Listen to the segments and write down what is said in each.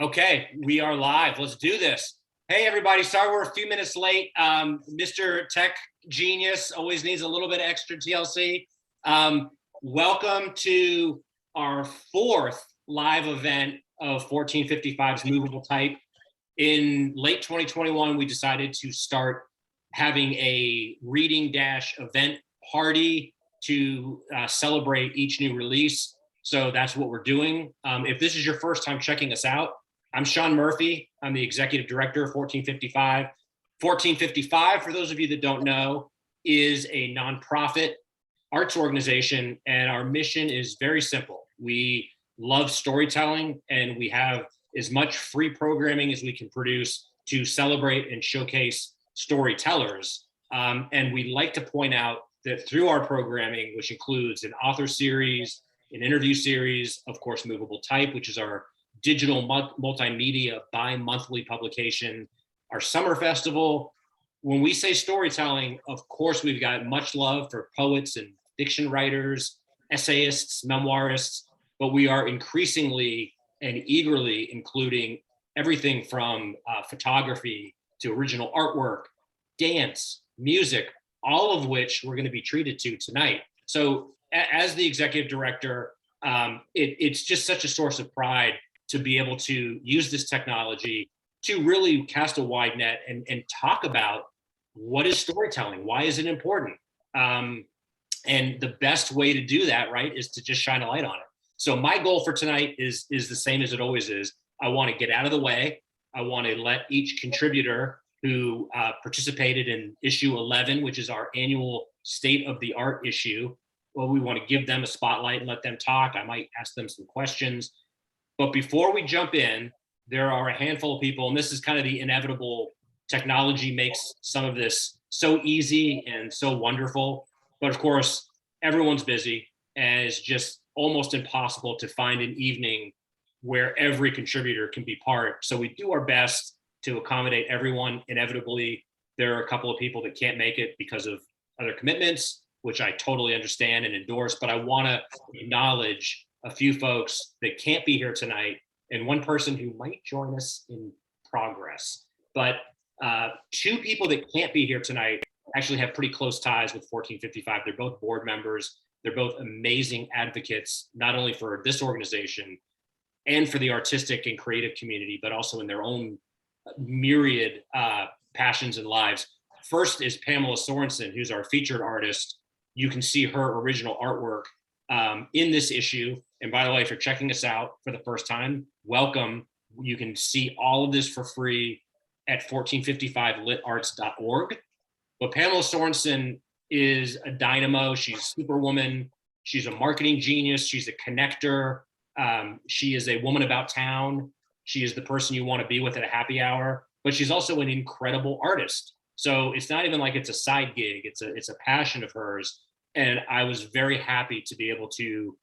Okay, we are live. Let's do this. Hey, everybody. Sorry we're a few minutes late. Mr. Tech Genius always needs a little bit of extra TLC. Welcome to our fourth live event of 1455's Movable Type. In late 2021, we decided to start having a reading-event party to celebrate each new release. So that's what we're doing. If this is your first time checking us out, I'm Sean Murphy. I'm the executive director of 1455. 1455, for those of you that don't know, is a nonprofit arts organization, and our mission is very simple. We love storytelling, and we have as much free programming as we can produce to celebrate and showcase storytellers. And we like to point out that through our programming, which includes an author series, an interview series, of course, Movable Type, which is our digital multimedia bi-monthly publication, our summer festival. When we say storytelling, of course, we've got much love for poets and fiction writers, essayists, memoirists, but we are increasingly and eagerly including everything from photography to original artwork, dance, music, all of which we're going to be treated to tonight. So as the executive director, it's just such a source of pride to be able to use this technology to really cast a wide net and talk about what is storytelling, why is it important? And the best way to do that, right, is to just shine a light on it. So my goal for tonight is the same as it always is. I want to get out of the way. I want to let each contributor who participated in issue 11, which is our annual state of the art issue. Well, we want to give them a spotlight and let them talk. I might ask them some questions. But before we jump in, there are a handful of people, and this is kind of the inevitable. Technology makes some of this so easy and so wonderful. But of course, everyone's busy, and it's just almost impossible to find an evening where every contributor can be part. So we do our best to accommodate everyone. Inevitably, there are a couple of people that can't make it because of other commitments, which I totally understand and endorse, but I want to acknowledge a few folks that can't be here tonight and one person who might join us in progress. But two people that can't be here tonight actually have pretty close ties with 1455. They're both board members. They're both amazing advocates, not only for this organization and for the artistic and creative community, but also in their own myriad passions and lives. First is Pamela Sorensen, who's our featured artist. You can see her original artwork in this issue. And by the way, if you're checking us out for the first time, welcome. You can see all of this for free at 1455litarts.org. But Pamela Sorensen is a dynamo. She's superwoman. She's a marketing genius. She's a connector. She is a woman about town. She is the person you want to be with at a happy hour, but she's also an incredible artist. So it's not even like it's a side gig. It's a passion of hers. And I was very happy to be able to,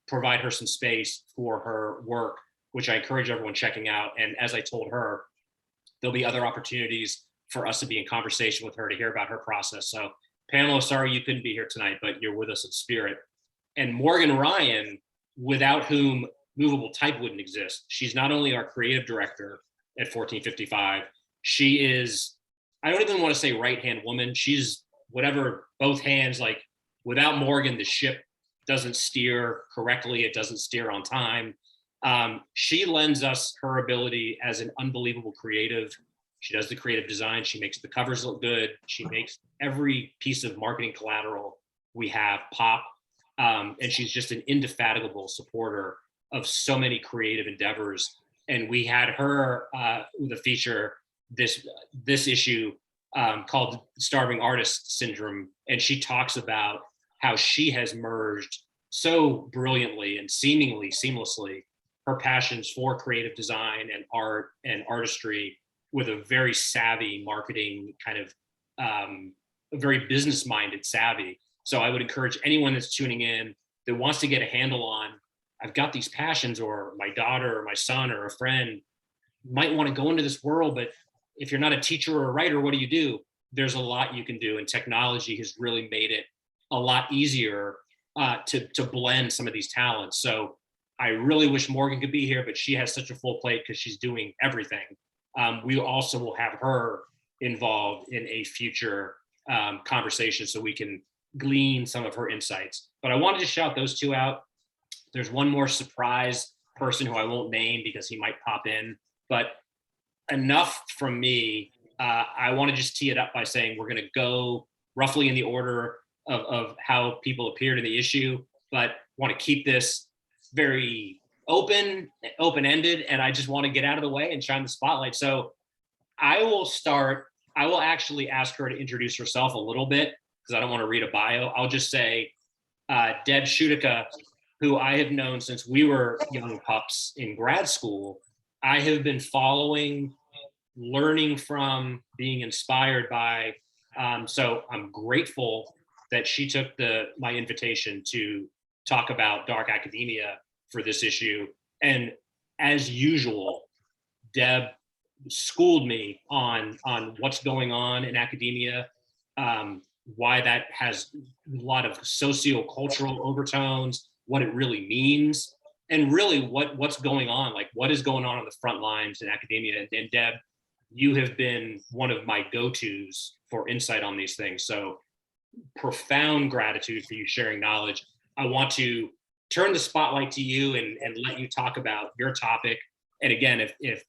provide her some space for her work, which I encourage everyone checking out. And as I told her, there'll be other opportunities for us to be in conversation with her to hear about her process. So Pamela, sorry you couldn't be here tonight, but you're with us in spirit. And Morgan Ryan, without whom Movable Type wouldn't exist. She's not only our creative director at 1455, she is, I don't even want to say right-hand woman. She's whatever, both hands, like without Morgan, the ship doesn't steer correctly. It doesn't steer on time. She lends us her ability as an unbelievable creative. She does the creative design. She makes the covers look good. She makes every piece of marketing collateral we have pop. And she's just an indefatigable supporter of so many creative endeavors. And we had her with a feature this issue called Starving Artist Syndrome. And she talks about how she has merged so brilliantly and seemingly seamlessly her passions for creative design and art and artistry with a very savvy marketing kind of a very business-minded savvy. So I would encourage anyone that's tuning in that wants to get a handle on, I've got these passions, or my daughter or my son or a friend might want to go into this world, but if you're not a teacher or a writer, what do? There's a lot you can do, and technology has really made it a lot easier to blend some of these talents. So I really wish Morgan could be here, but she has such a full plate because she's doing everything. We also will have her involved in a future conversation so we can glean some of her insights. But I wanted to shout those two out. There's one more surprise person who I won't name because he might pop in, but enough from me. I want to just tee it up by saying we're going to go roughly in the order of how people appeared in the issue, but want to keep this very open-ended, and I just want to get out of the way and shine the spotlight. So I will start. I will actually ask her to introduce herself a little bit because I don't want to read a bio. I'll just say Deb Shutica, who I have known since we were young pups in grad school. I have been following, learning from, being inspired by. So I'm grateful that she took my invitation to talk about dark academia for this issue. And as usual, Deb schooled me on what's going on in academia, why that has a lot of socio-cultural overtones, what it really means, and really what's going on, like what is going on the front lines in academia. And Deb, you have been one of my go-tos for insight on these things. So profound gratitude for you sharing knowledge. I want to turn the spotlight to you and let you talk about your topic. And again, if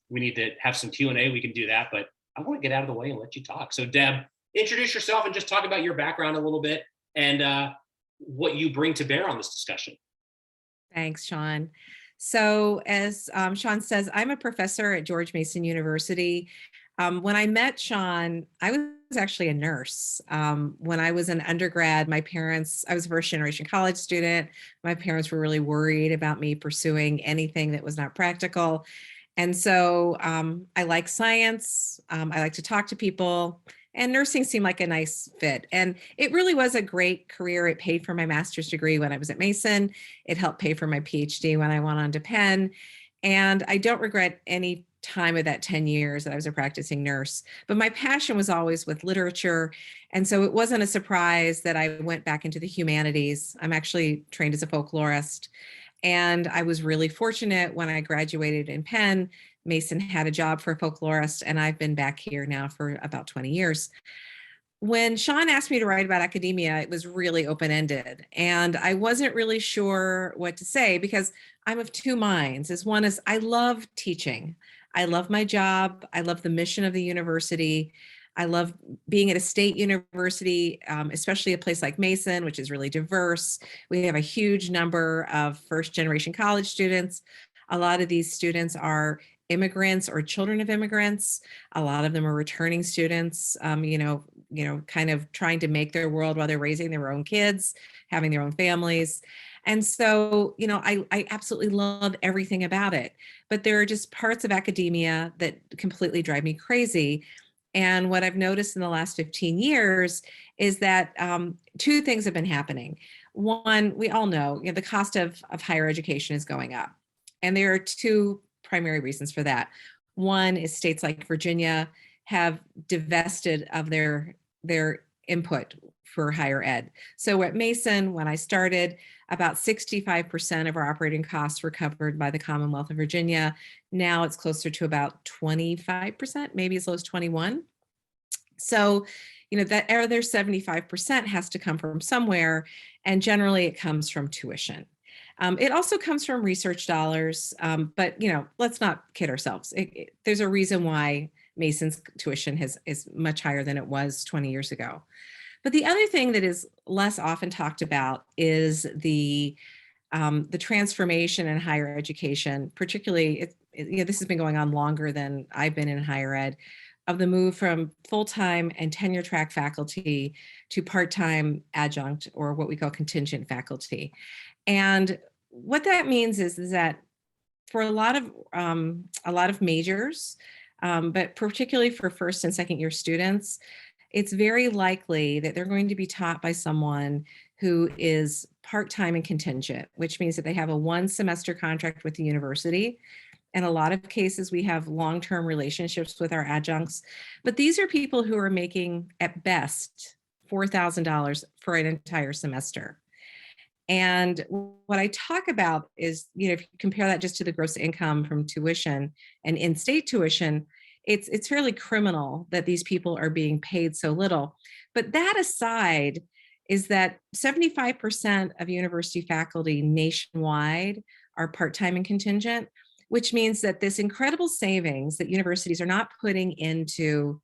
we need to have some Q&A, we can do that, but I want to get out of the way and let you talk. So Deb, introduce yourself and just talk about your background a little bit and what you bring to bear on this discussion. Thanks, Sean. So as Sean says, I'm a professor at George Mason University. When I met Sean, I was actually a nurse. When I was an undergrad, I was a first generation college student. My parents were really worried about me pursuing anything that was not practical. And so I like science. I like to talk to people. And nursing seemed like a nice fit. And it really was a great career. It paid for my master's degree when I was at Mason. It helped pay for my PhD when I went on to Penn. And I don't regret any time of that 10 years that I was a practicing nurse. But my passion was always with literature. And so it wasn't a surprise that I went back into the humanities. I'm actually trained as a folklorist. And I was really fortunate when I graduated in Penn. Mason had a job for a folklorist, and I've been back here now for about 20 years. When Sean asked me to write about academia, it was really open-ended, and I wasn't really sure what to say because I'm of two minds. As one is, I love teaching. I love my job. I love the mission of the university. I love being at a state university, especially a place like Mason, which is really diverse. We have a huge number of first-generation college students. A lot of these students are immigrants or children of immigrants. A lot of them are returning students, kind of trying to make their world while they're raising their own kids, having their own families. And so, I absolutely love everything about it. But there are just parts of academia that completely drive me crazy. And what I've noticed in the last 15 years is that two things have been happening. One, we all know, the cost of higher education is going up. And there are two primary reasons for that. One is states like Virginia have divested of their input for higher ed. So at Mason, when I started, about 65% of our operating costs were covered by the Commonwealth of Virginia. Now it's closer to about 25%, maybe as low as 21. So, that other 75% has to come from somewhere, and generally it comes from tuition. It also comes from research dollars, but let's not kid ourselves. There's a reason why Mason's tuition is much higher than it was 20 years ago. But the other thing that is less often talked about is the transformation in higher education, particularly, this has been going on longer than I've been in higher ed, of the move from full-time and tenure track faculty to part-time adjunct, or what we call contingent faculty. And what that means is that for a lot of majors, but particularly for first and second year students, it's very likely that they're going to be taught by someone who is part-time and contingent, which means that they have a one-semester contract with the university. In a lot of cases, we have long-term relationships with our adjuncts, but these are people who are making, at best, $4,000 for an entire semester. And what I talk about is, if you compare that just to the gross income from tuition and in-state tuition, it's fairly criminal that these people are being paid so little. But that aside, is that 75% of university faculty nationwide are part-time and contingent, which means that this incredible savings that universities are not putting into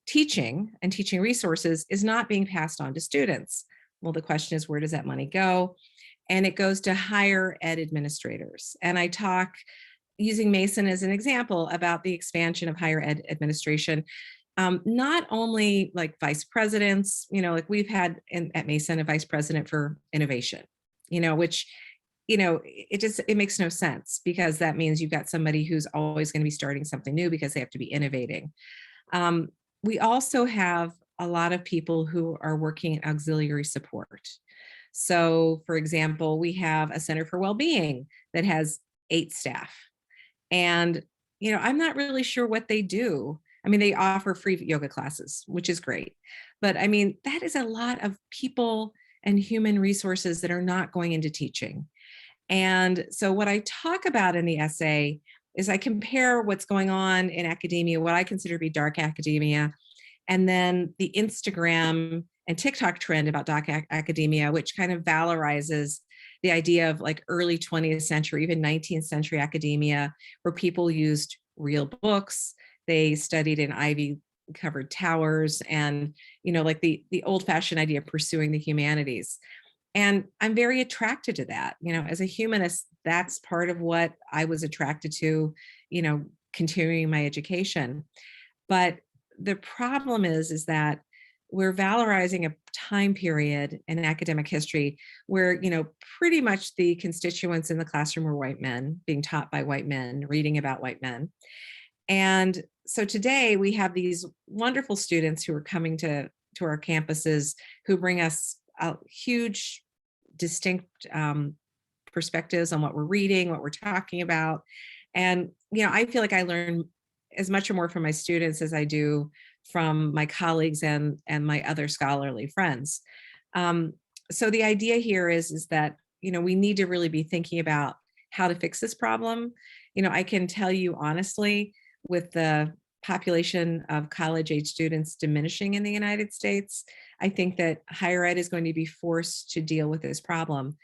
teaching and teaching resources is not being passed on to students. Well, the question is, where does that money go? And it goes to higher ed administrators. And I talk, using Mason as an example, about the expansion of higher ed administration. Not only like vice presidents, like we've had at Mason a vice president for innovation, which, it makes no sense, because that means you've got somebody who's always going to be starting something new because they have to be innovating. We also have a lot of people who are working in auxiliary support. So, for example, we have a Center for Wellbeing that has 8 staff. And, I'm not really sure what they do. I mean, they offer free yoga classes, which is great. But I mean, that is a lot of people and human resources that are not going into teaching. And so what I talk about in the essay is I compare what's going on in academia, what I consider to be dark academia, and then the Instagram and TikTok trend about dark academia, which kind of valorizes the idea of like early 20th century, even 19th century academia, where people used real books. They studied in ivy covered towers and, like the old fashioned idea of pursuing the humanities. And I'm very attracted to that. As a humanist, that's part of what I was attracted to, continuing my education. But the problem is that we're valorizing a time period in academic history where, pretty much the constituents in the classroom were white men being taught by white men, reading about white men. And so today we have these wonderful students who are coming to our campuses who bring us a huge, distinct perspectives on what we're reading, what we're talking about. And, I feel like I learn as much or more from my students as I do from my colleagues and my other scholarly friends. So the idea here is that, we need to really be thinking about how to fix this problem. I can tell you honestly, with the population of college age students diminishing in the United States, I think that higher ed is going to be forced to deal with this problem,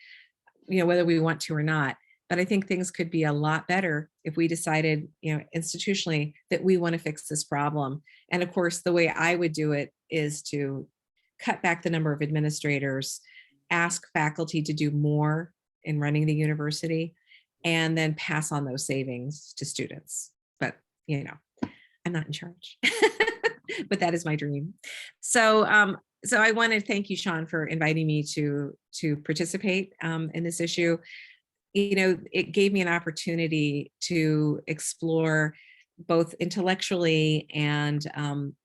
whether we want to or not. But I think things could be a lot better if we decided, institutionally, that we want to fix this problem. And of course, the way I would do it is to cut back the number of administrators, ask faculty to do more in running the university, and then pass on those savings to students. But, I'm not in charge, but that is my dream. So I want to thank you, Sean, for inviting me to participate in this issue. It gave me an opportunity to explore both intellectually and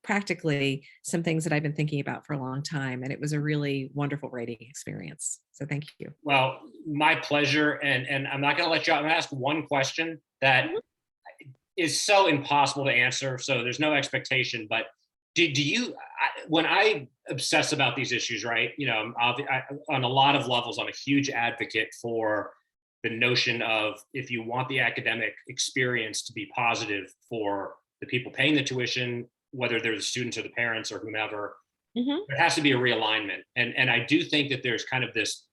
practically some things that I've been thinking about for a long time. And it was a really wonderful writing experience. So thank you. Well, my pleasure. And I'm not going to let you, I'm going to ask one question that is so impossible to answer. So there's no expectation, but do you, when I obsess about these issues, right, on a lot of levels, I'm a huge advocate for the notion of, if you want the academic experience to be positive for the people paying the tuition, whether they're the students or the parents or whomever, there has to be a realignment. And I do think that there's kind of this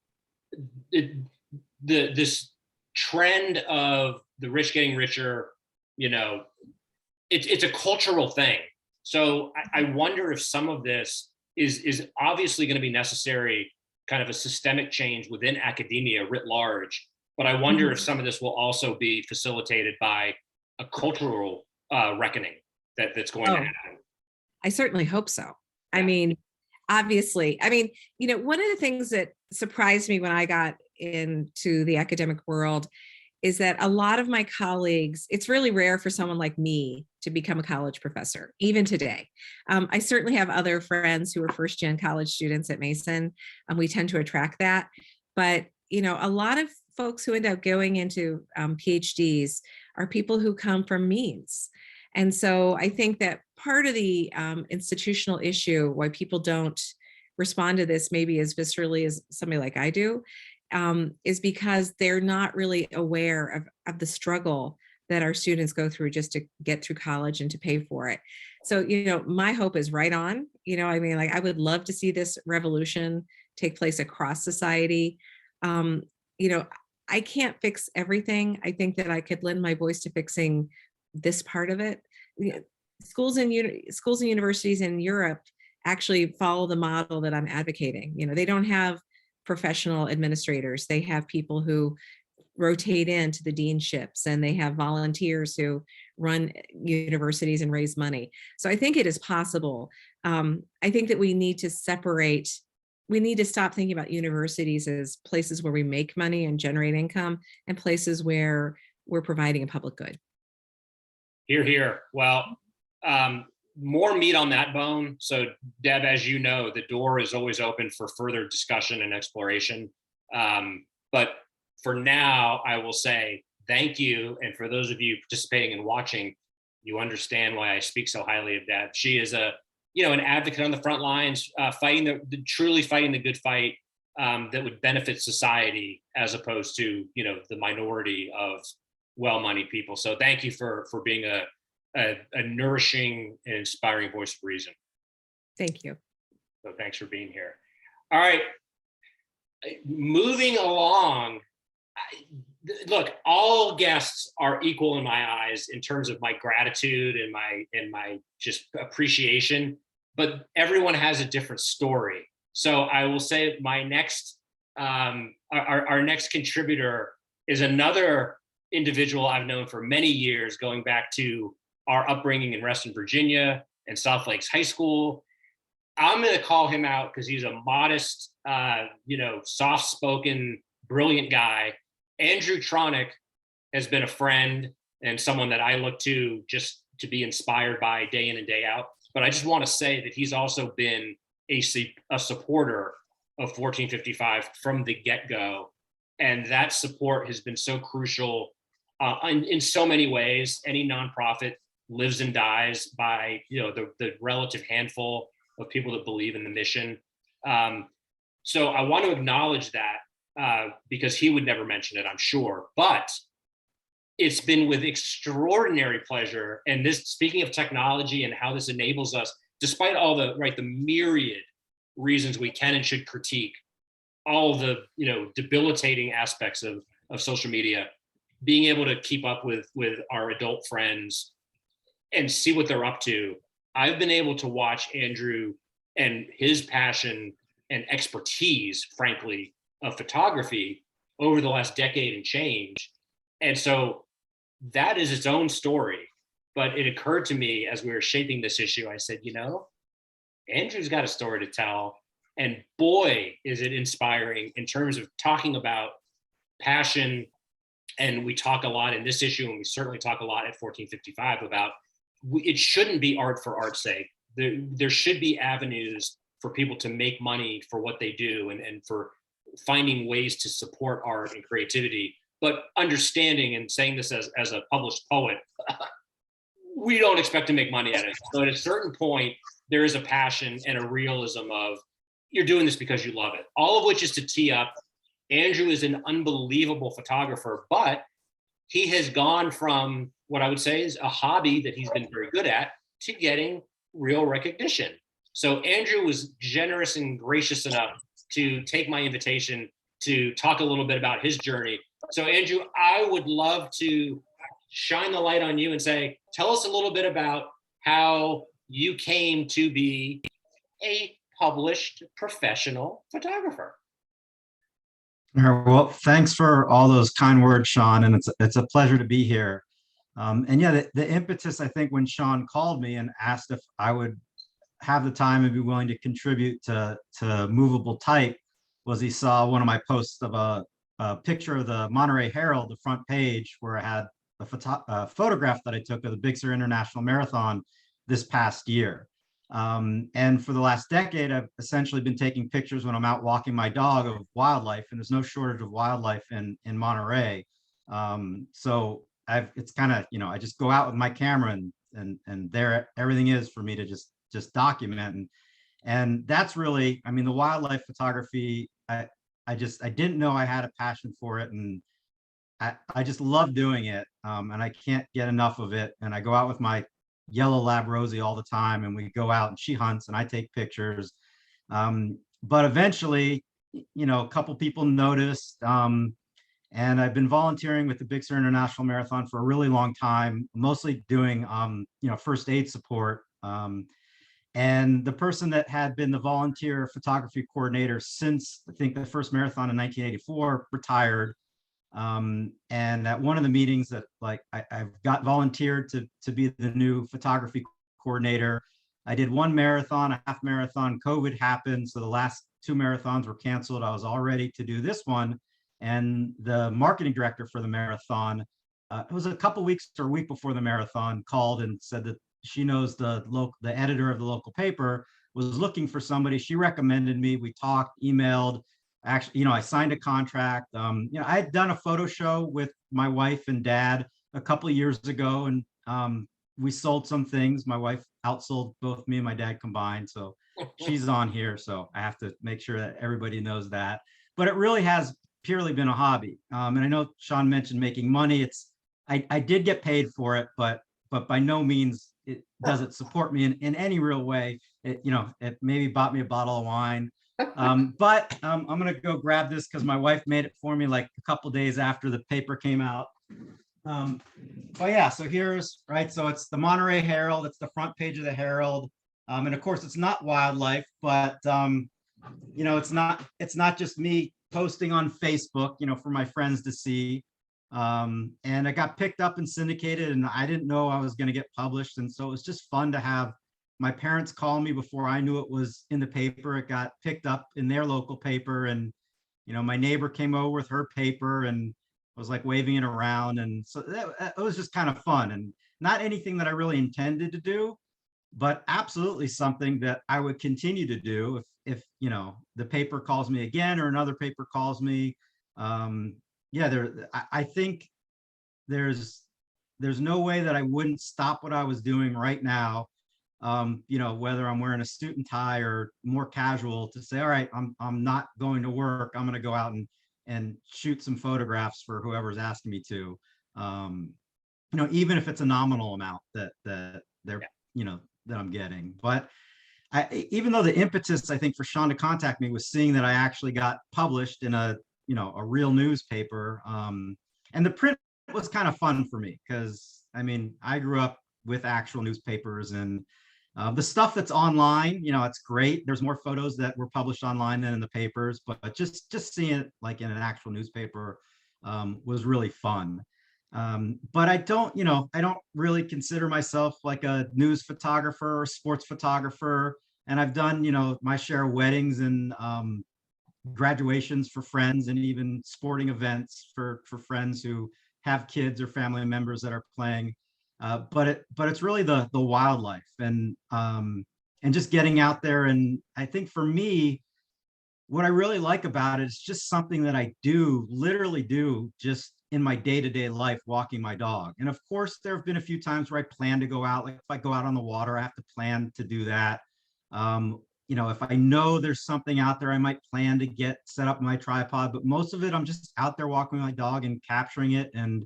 this trend of the rich getting richer. It's a cultural thing. So I wonder if some of this is obviously going to be necessary, kind of a systemic change within academia writ large. But I wonder if some of this will also be facilitated by a cultural reckoning that's going to happen. I certainly hope so. Yeah. I mean, obviously, one of the things that surprised me when I got into the academic world is that a lot of my colleagues, it's really rare for someone like me to become a college professor, even today. I certainly have other friends who are first-gen college students at Mason, and we tend to attract that. But, a lot of folks who end up going into PhDs are people who come from means. And so I think that part of the institutional issue, why people don't respond to this maybe as viscerally as somebody like I do, is because they're not really aware of the struggle that our students go through just to get through college and to pay for it. So, my hope is right on. I mean, like, I would love to see this revolution take place across society. Um, you know, I can't fix everything. I think that I could lend my voice to fixing this part of it. Yeah, schools and universities in Europe actually follow the model that I'm advocating. They don't have professional administrators. They have people who rotate into the deanships, and they have volunteers who run universities and raise money. So I think it is possible. I think that we need to separate. We need to stop thinking about universities as places where we make money and generate income, and places where we're providing a public good. Here, here. Well, more meat on that bone. So, Deb, as you know, the door is always open for further discussion and exploration. But for now, I will say thank you. And for those of you participating and watching, you understand why I speak so highly of Deb. She is an advocate on the front lines, truly fighting the good fight that would benefit society, as opposed to, the minority of well-moneyed people. So thank you for being a nourishing and inspiring voice of reason. Thank you. So thanks for being here. All right, moving along. Look, all guests are equal in my eyes in terms of my gratitude and my just appreciation, but everyone has a different story. So I will say my next, our next contributor is another individual I've known for many years, going back to our upbringing in Reston, Virginia, and South Lakes High School. I'm going to call him out because he's a modest, soft-spoken, brilliant guy. Andrew Tronick has been a friend and someone that I look to just to be inspired by day in and day out. But I just want to say that he's also been a supporter of 1455 from the get-go. And that support has been so crucial in so many ways. Any nonprofit lives and dies by the relative handful of people that believe in the mission. So I want to acknowledge that because he would never mention it, I'm sure. But it's been with extraordinary pleasure. And this, speaking of technology and how this enables us, despite all the myriad reasons we can and should critique all the debilitating aspects of social media, being able to keep up with our adult friends and see what they're up to. I've been able to watch Andrew and his passion and expertise, frankly, of photography over the last decade and change. And so that is its own story. But it occurred to me as we were shaping this issue, I said, Andrew's got a story to tell. And boy, is it inspiring in terms of talking about passion. And we talk a lot in this issue, and we certainly talk a lot at 1455 about it shouldn't be art for art's sake. There should be avenues for people to make money for what they do, and for finding ways to support art and creativity. But understanding, and saying this as a published poet, we don't expect to make money at it. So at a certain point, there is a passion and a realism of you're doing this because you love it. All of which is to tee up. Andrew is an unbelievable photographer, but he has gone from what I would say is a hobby that he's been very good at to getting real recognition. So Andrew was generous and gracious enough to take my invitation to talk a little bit about his journey. So Andrew, I would love to shine the light on you and say, tell us a little bit about how you came to be a published professional photographer. Well, thanks for all those kind words, Sean, and it's a pleasure to be here. And yeah, the impetus, I think, when Sean called me and asked if I would have the time and be willing to contribute to Movable Type, was he saw one of my posts of a picture of the Monterey Herald, the front page, where I had a photograph that I took of the Big Sur International Marathon this past year. And for the last decade, I've essentially been taking pictures when I'm out walking my dog of wildlife, and there's no shortage of wildlife in Monterey. So it's kind of, I just go out with my camera and there everything is for me to just document. And that's really, I mean, the wildlife photography, I didn't know I had a passion for it, and I just love doing it, and I can't get enough of it. And I go out with my yellow lab Rosie all the time, and we go out and she hunts and I take pictures. But eventually, a couple people noticed, and I've been volunteering with the Big Sur International Marathon for a really long time, mostly doing, first aid support. And the person that had been the volunteer photography coordinator since I think the first marathon in 1984 retired. And at one of the meetings that I've got volunteered to be the new photography coordinator. I did one marathon, a half marathon. COVID happened, so the last two marathons were canceled. I was all ready to do this one, and the marketing director for the marathon, it was a couple weeks or a week before the marathon, called and said that she knows the editor of the local paper was looking for somebody. She recommended me. We talked, emailed. Actually, I signed a contract. I had done a photo show with my wife and dad a couple of years ago, and we sold some things. My wife outsold both me and my dad combined, so she's on here. So I have to make sure that everybody knows that. But it really has purely been a hobby. And I know Sean mentioned making money. I did get paid for it, but by no means it doesn't support me in any real way. It maybe bought me a bottle of wine. But I'm gonna go grab this because my wife made it for me like a couple days after the paper came out. But yeah, so here's so it's the Monterey Herald. It's the front page of the Herald, and of course it's not wildlife, but it's not just me posting on Facebook, for my friends to see. And I got picked up and syndicated, and I didn't know I was going to get published, and so it was just fun to have my parents call me before I knew it was in the paper. It got picked up in their local paper, and my neighbor came over with her paper and was like waving it around, and so it was just kind of fun, and not anything that I really intended to do, but absolutely something that I would continue to do if the paper calls me again or another paper calls me. I think there's no way that I wouldn't stop what I was doing right now, whether I'm wearing a suit and tie or more casual, to say, all right, I'm not going to work. I'm going to go out and shoot some photographs for whoever's asking me to, even if it's a nominal amount that they're, that I'm getting. But even though the impetus, I think, for Sean to contact me was seeing that I actually got published in a real newspaper, and the print was kind of fun for me because I grew up with actual newspapers, and the stuff that's online, it's great. There's more photos that were published online than in the papers, but just seeing it like in an actual newspaper was really fun. But I don't really consider myself like a news photographer or sports photographer. And I've done, my share of weddings and graduations for friends, and even sporting events for friends who have kids or family members that are playing. But it's really the wildlife and just getting out there. And I think for me, what I really like about it is just something that I literally do just in my day-to-day life, walking my dog. And of course, there have been a few times where I plan to go out. Like if I go out on the water, I have to plan to do that. If I know there's something out there, I might plan to set up my tripod, but most of it, I'm just out there walking my dog and capturing it. And,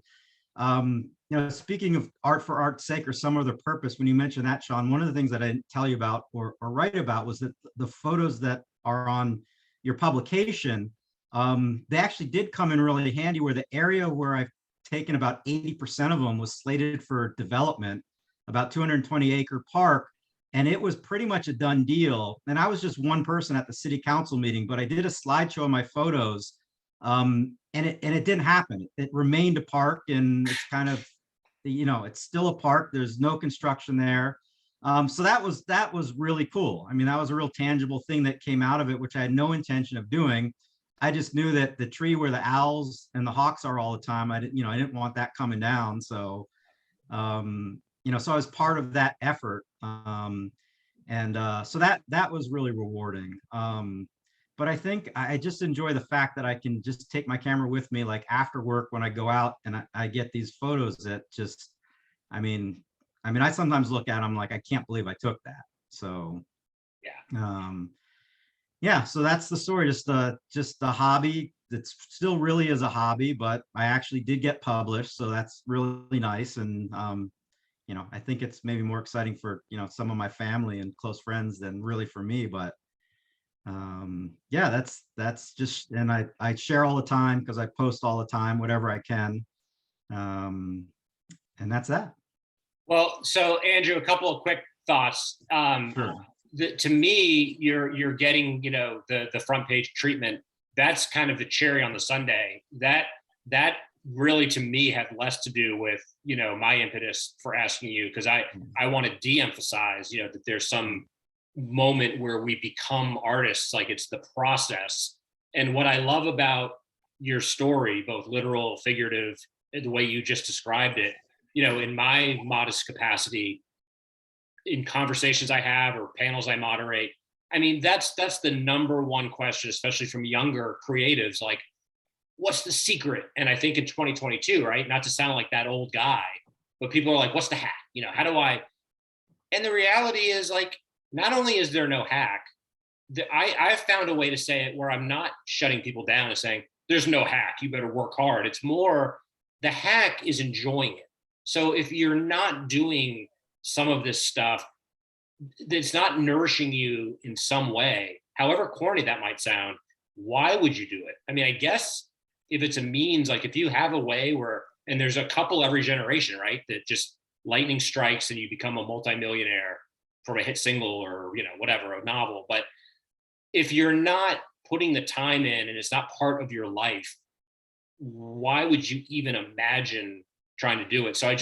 speaking of art for art's sake or some other purpose, when you mentioned that, Sean, one of the things that I didn't tell you about or write about was that the photos that are on your publication, they actually did come in really handy, where the area where I've taken about 80% of them was slated for development, about 220-acre park. And it was pretty much a done deal. And I was just one person at the city council meeting, but I did a slideshow of my photos, and it didn't happen. It remained a park, and it's kind of, it's still a park. There's no construction there. So that was really cool. That was a real tangible thing that came out of it, which I had no intention of doing. I just knew that the tree where the owls and the hawks are all the time, I didn't want that coming down. So, so I was part of that effort. So that was really rewarding. But I think I just enjoy the fact that I can just take my camera with me, like after work when I go out, and I get these photos that just, I sometimes look at them like, I can't believe I took that. So, yeah. yeah, so that's the story. Just a hobby. It's still really is a hobby, but I actually did get published, so that's really nice. And I think it's maybe more exciting for some of my family and close friends than really for me. But yeah, that's just, and I share all the time because I post all the time, whatever I can. Um, and that's that. Well, so Andrew, a couple of quick thoughts. Sure. To me, you're getting the front page treatment. That's kind of the cherry on the sundae. That really, to me, had less to do with my impetus for asking you, because I want to de-emphasize that there's some moment where we become artists, like it's the process. And what I love about your story, both literal, figurative, the way you just described it, in my modest capacity, in conversations I have or panels I moderate, I mean, that's the number one question, especially from younger creatives, like, what's the secret? And I think in 2022, right, not to sound like that old guy, but people are like, what's the hack? How do I? And the reality is, like, not only is there no hack, I've found a way to say it where I'm not shutting people down and saying, there's no hack, you better work hard. It's more, the hack is enjoying it. So if you're not doing some of this stuff that's not nourishing you in some way, however corny that might sound, why would you do it? I mean, I guess if it's a means, like if you have a way where, and there's a couple every generation, right, that just lightning strikes and you become a multimillionaire from a hit single or whatever, a novel. But if you're not putting the time in and it's not part of your life, why would you even imagine trying to do it? So I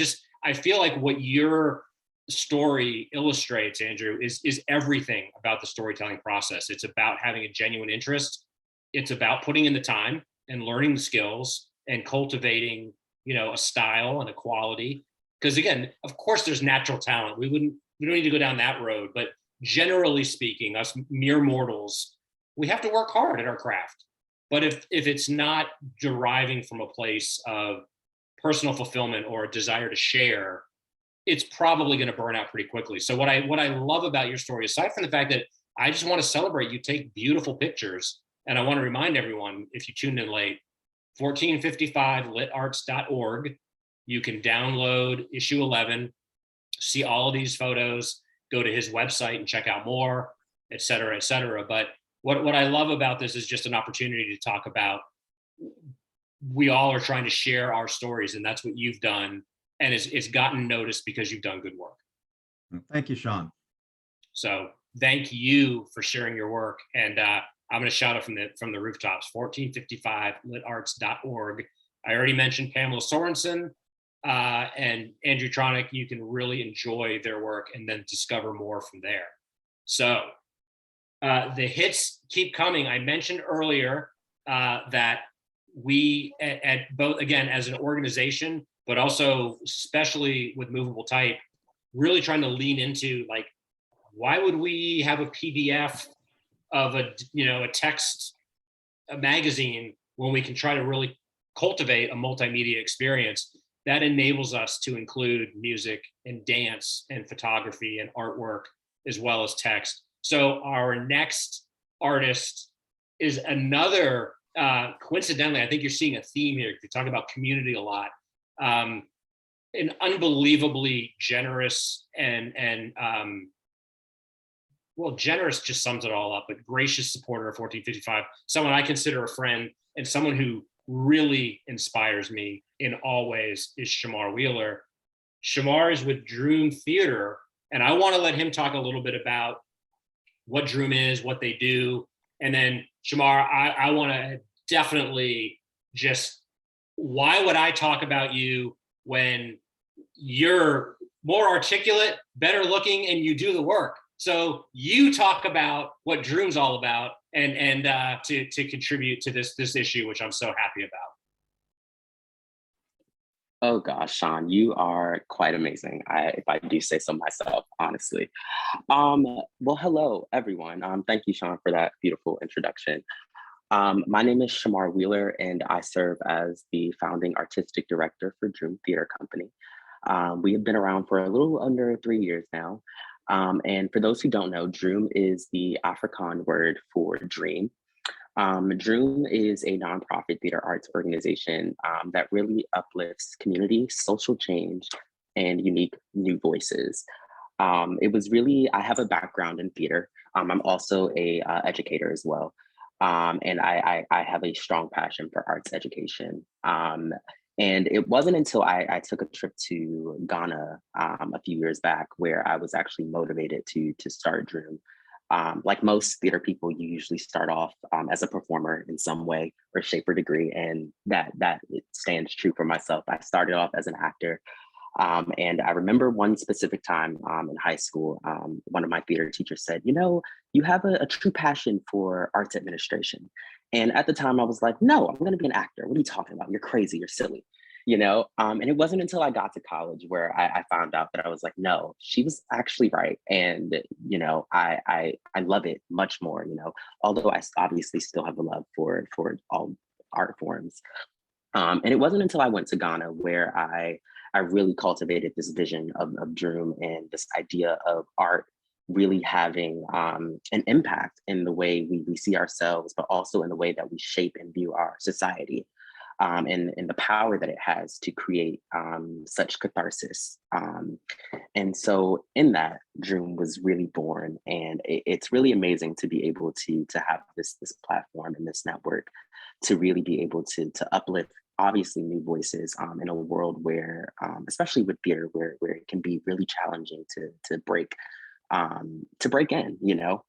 feel like what your story illustrates, Andrew, is everything about the storytelling process. It's about having a genuine interest. It's about putting in the time and learning the skills and cultivating, a style and a quality. Because again, of course, there's natural talent. We don't need to go down that road. But generally speaking, us mere mortals, we have to work hard at our craft. But if it's not deriving from a place of personal fulfillment or a desire to share, it's probably going to burn out pretty quickly. So what I love about your story, aside from the fact that I just want to celebrate you take beautiful pictures, and I want to remind everyone, if you tuned in late, 1455litarts.org, you can download issue 11, see all of these photos, go to his website and check out more, et cetera, et cetera. But what I love about this is just an opportunity to talk about, we all are trying to share our stories, and that's what you've done. And it's gotten noticed because you've done good work. Thank you, Sean. So thank you for sharing your work. And I'm going to shout it from the rooftops, 1455litarts.org. I already mentioned Pamela Sorensen and Andrew Tronick. You can really enjoy their work and then discover more from there. So the hits keep coming. I mentioned earlier that we at both, again, as an organization, but also especially with Movable Type, really trying to lean into, like, why would we have a PDF of a text, a magazine, when we can try to really cultivate a multimedia experience that enables us to include music and dance and photography and artwork as well as text. So our next artist is another, coincidentally, I think you're seeing a theme here. If you talk about community a lot, an unbelievably generous and well, generous just sums it all up, but gracious supporter of 1455, someone I consider a friend and someone who really inspires me in all ways, is Shamar Wheeler. Shamar is with Droom Theater, and I want to let him talk a little bit about what Droom is, what they do. And then Shamar, I want to definitely just, why would I talk about you when you're more articulate, better looking, and you do the work? So you talk about what Droom's all about, and to contribute to this issue, which I'm so happy about. Oh gosh, Sean, you are quite amazing. If I do say so myself, honestly. Well, hello everyone. Thank you, Sean, for that beautiful introduction. My name is Shamar Wheeler, and I serve as the founding artistic director for Droom Theater Company. We have been around for a little under 3 years now. And for those who don't know, Droom is the Afrikaans word for dream. Droom is a nonprofit theater arts organization that really uplifts community, social change, and unique new voices. It was really, I have a background in theater. I'm also a educator as well. And I have a strong passion for arts education. And it wasn't until I took a trip to Ghana a few years back where I was actually motivated to start Droom. Like most theater people, you usually start off as a performer in some way or shape or degree, and that it stands true for myself. I started off as an actor, and I remember one specific time in high school, one of my theater teachers said, "You know, you have a true passion for arts administration." And at the time, I was like, "No, I'm going to be an actor. What are you talking about? You're crazy. You're silly." You know, and it wasn't until I got to college where I found out that I was like, no, she was actually right. And, you know, I love it much more, you know, although I obviously still have a love for all art forms. And it wasn't until I went to Ghana where I really cultivated this vision of Droom and this idea of art really having an impact in the way we see ourselves, but also in the way that we shape and view our society. And the power that it has to create such catharsis. And so in that, Droom was really born, and it's really amazing to be able to have this platform and this network to really be able to uplift obviously new voices in a world where, especially with theater, where it can be really challenging to break in. You know,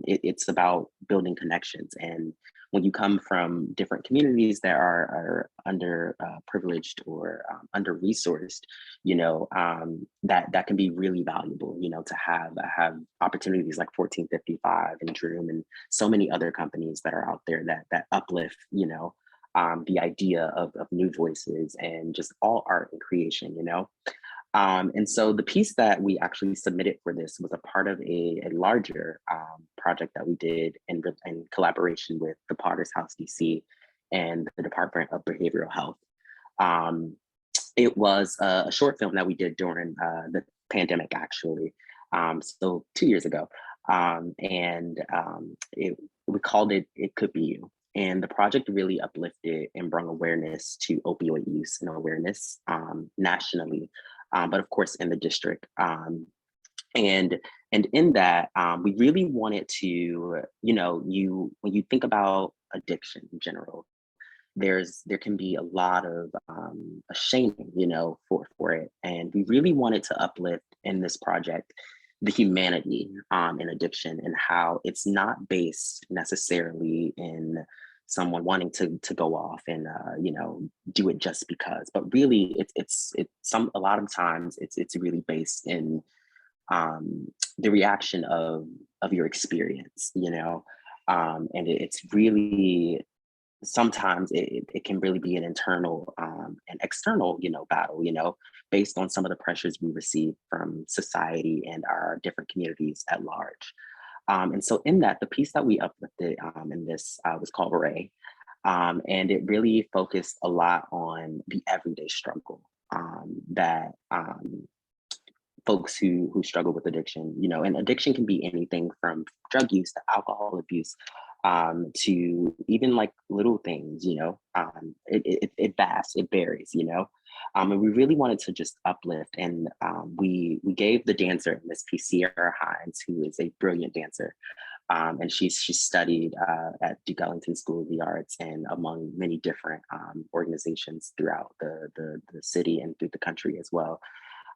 it's about building connections, and when you come from different communities that are under privileged or under resourced, you know, that can be really valuable, you know, to have opportunities like 1455 and Droom and so many other companies that are out there that uplift, you know, the idea of new voices and just all art and creation, you know. And so the piece that we actually submitted for this was a part of a larger project that we did in collaboration with the Potter's House DC and the Department of Behavioral Health. It was a short film that we did during the pandemic, actually, so 2 years ago. We called it "It Could Be You." And the project really uplifted and brought awareness to opioid use and awareness nationally, but of course in the district. And in that, we really wanted to, you know, when you think about addiction in general, there can be a lot of shaming, you know, for it. And we really wanted to uplift in this project the humanity in addiction and how it's not based necessarily in someone wanting to go off and you know, do it just because, but really it's a lot of times it's really based in the reaction of your experience, you know. And it's really sometimes it can really be an internal and external, you know, battle, you know, based on some of the pressures we receive from society and our different communities at large. And so in that, the piece that we uplifted in this was called Ray. And it really focused a lot on the everyday struggle that folks who struggle with addiction, you know, and addiction can be anything from drug use to alcohol abuse, to even like little things, you know. It varies, you know. And we really wanted to just uplift, and we gave the dancer in this piece, Sierra Hines, who is a brilliant dancer, and she studied at Duke Ellington School of the Arts and among many different organizations throughout the city and through the country as well.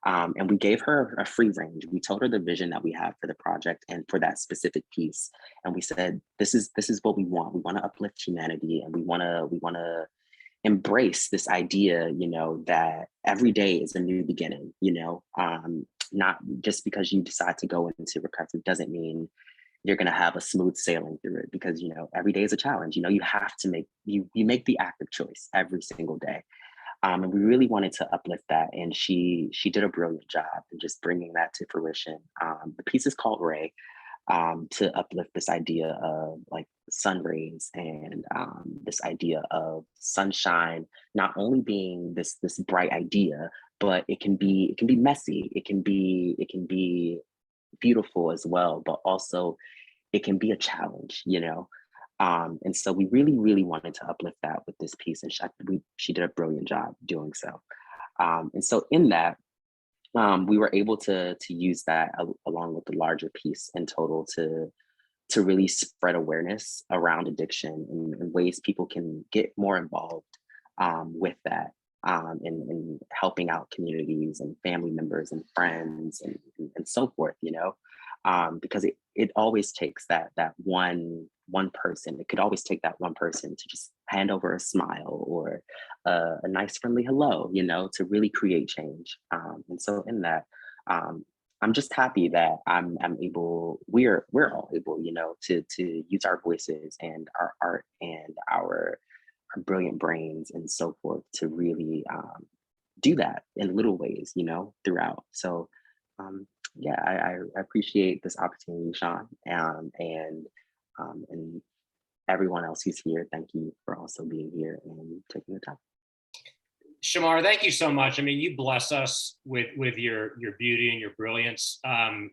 And we gave her a free range. We told her the vision that we had for the project and for that specific piece. And we said, this is what we want. We want to uplift humanity, and we want to embrace this idea, you know, that every day is a new beginning, you know. Not just because you decide to go into recovery doesn't mean you're going to have a smooth sailing through it, because, you know, every day is a challenge. You know, you have to make you make the active choice every single day. And we really wanted to uplift that. And she did a brilliant job in just bringing that to fruition. The piece is called Ray, to uplift this idea of like sun rays and this idea of sunshine, not only being this bright idea, but it can be messy. It can be beautiful as well, but also it can be a challenge, you know? And so we really, really wanted to uplift that with this piece, and she did a brilliant job doing so. And so in that, we were able to use that along with the larger piece in total to really spread awareness around addiction and ways people can get more involved with that, and helping out communities and family members and friends and so forth, you know, because it always takes that one person. It could always take that one person to just hand over a smile or a nice friendly hello, you know, to really create change. And so in that, I'm just happy that I'm able, we're all able, you know, to use our voices and our art and our brilliant brains and so forth to really do that in little ways, you know, throughout. So yeah, I appreciate this opportunity, Sean, and everyone else who's here. Thank you for also being here and taking the time. Shamar, thank you so much. I mean, you bless us with your beauty and your brilliance. You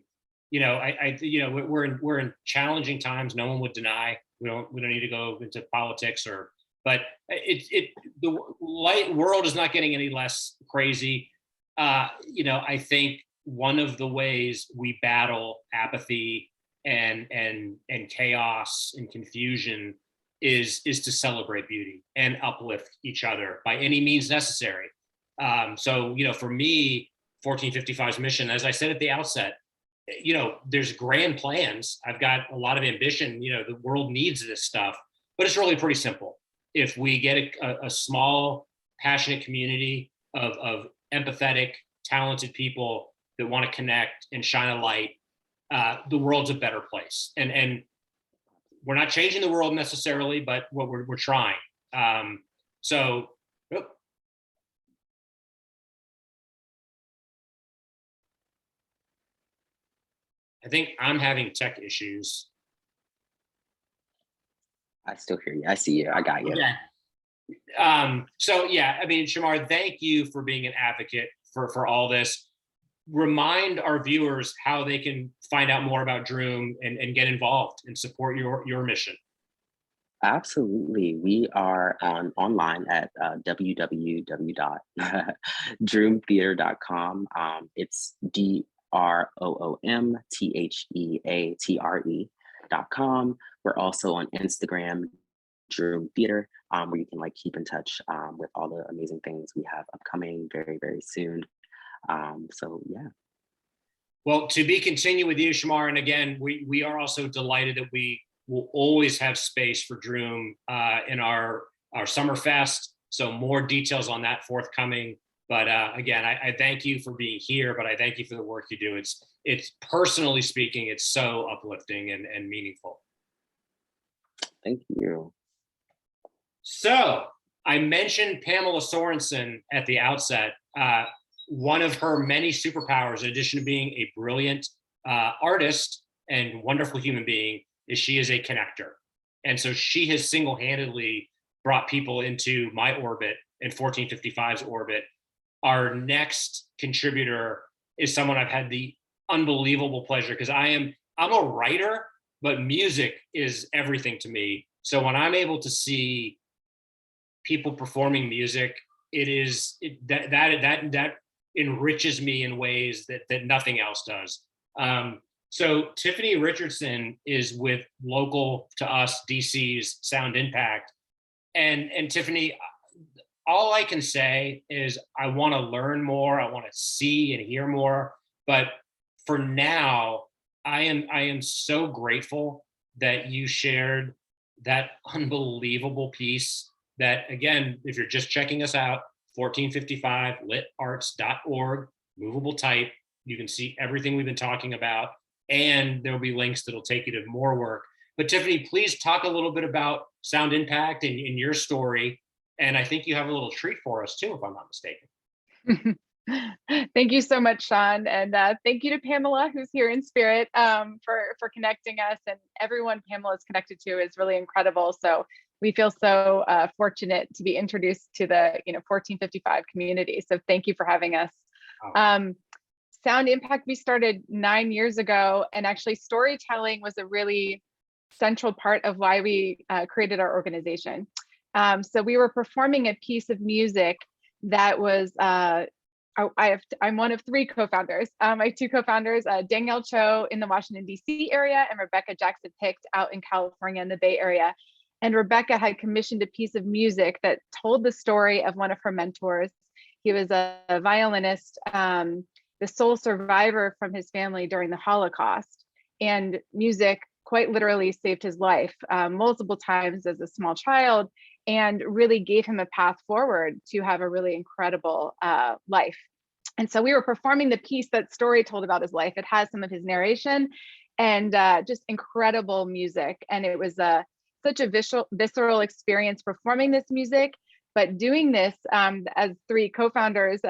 know, you know, we're in challenging times. No one would deny. We don't need to go into politics but the world is not getting any less crazy. You know, I think one of the ways we battle apathy and chaos and confusion is to celebrate beauty and uplift each other by any means necessary. So, you know, for me, 1455's mission, as I said at the outset, you know, there's grand plans. I've got a lot of ambition. You know, the world needs this stuff, but it's really pretty simple. If we get a small, passionate community of empathetic, talented people that want to connect and shine a light, the world's a better place. And we're not changing the world necessarily, but what we're trying. So, I think I'm having tech issues. I still hear you. I see you. I got you. Yeah. So yeah, I mean, Shamar, thank you for being an advocate for all this. Remind our viewers how they can find out more about Droom and get involved and support your mission. Absolutely. We are online at www.droomtheatre.com. It's DROOMTHEATRE.com. We're also on Instagram, Droom Theater, where you can like keep in touch with all the amazing things we have upcoming very, very soon. So yeah. Well, to be continued with you, Shamar, and again, we are also delighted that we will always have space for Droom in our Summer Fest. So more details on that forthcoming. But again, I thank you for being here, but I thank you for the work you do. It's personally speaking, it's so uplifting and meaningful. Thank you. So I mentioned Pamela Sorensen at the outset. One of her many superpowers, in addition to being a brilliant artist and wonderful human being, is she is a connector. And so she has single-handedly brought people into my orbit and 1455's orbit. Our next contributor is someone I've had the unbelievable pleasure, because I'm a writer, but music is everything to me. So when I'm able to see people performing music, that enriches me in ways that nothing else does. So Tiffany Richardson is with local to us, DC's Sound Impact. And Tiffany, all I can say is I want to learn more. I want to see and hear more. But for now, I am so grateful that you shared that unbelievable piece that, again, if you're just checking us out, 1455litarts.org, Movable Type, you can see everything we've been talking about, and there'll be links that'll take you to more work. But Tiffany, please talk a little bit about Sound Impact and your story. And I think you have a little treat for us too, if I'm not mistaken. Thank you so much, Sean. And thank you to Pamela, who's here in spirit, for connecting us. And everyone Pamela's connected to is really incredible. So we feel so fortunate to be introduced to the 1455 community. So thank you for having us. Sound Impact, we started 9 years ago, and actually storytelling was a really central part of why we created our organization. So we were performing a piece of music that was, I'm one of 3 co-founders. My 2 co-founders, Danielle Cho in the Washington, D.C. area, and Rebecca Jackson Picked out in California in the Bay Area. And Rebecca had commissioned a piece of music that told the story of one of her mentors. He was a violinist, the sole survivor from his family during the Holocaust. And music quite literally saved his life multiple times as a small child, and really gave him a path forward to have a really incredible life. And so we were performing the piece that story told about his life. It has some of his narration and just incredible music. And it was such a visceral experience performing this music. But doing this as 3 co-founders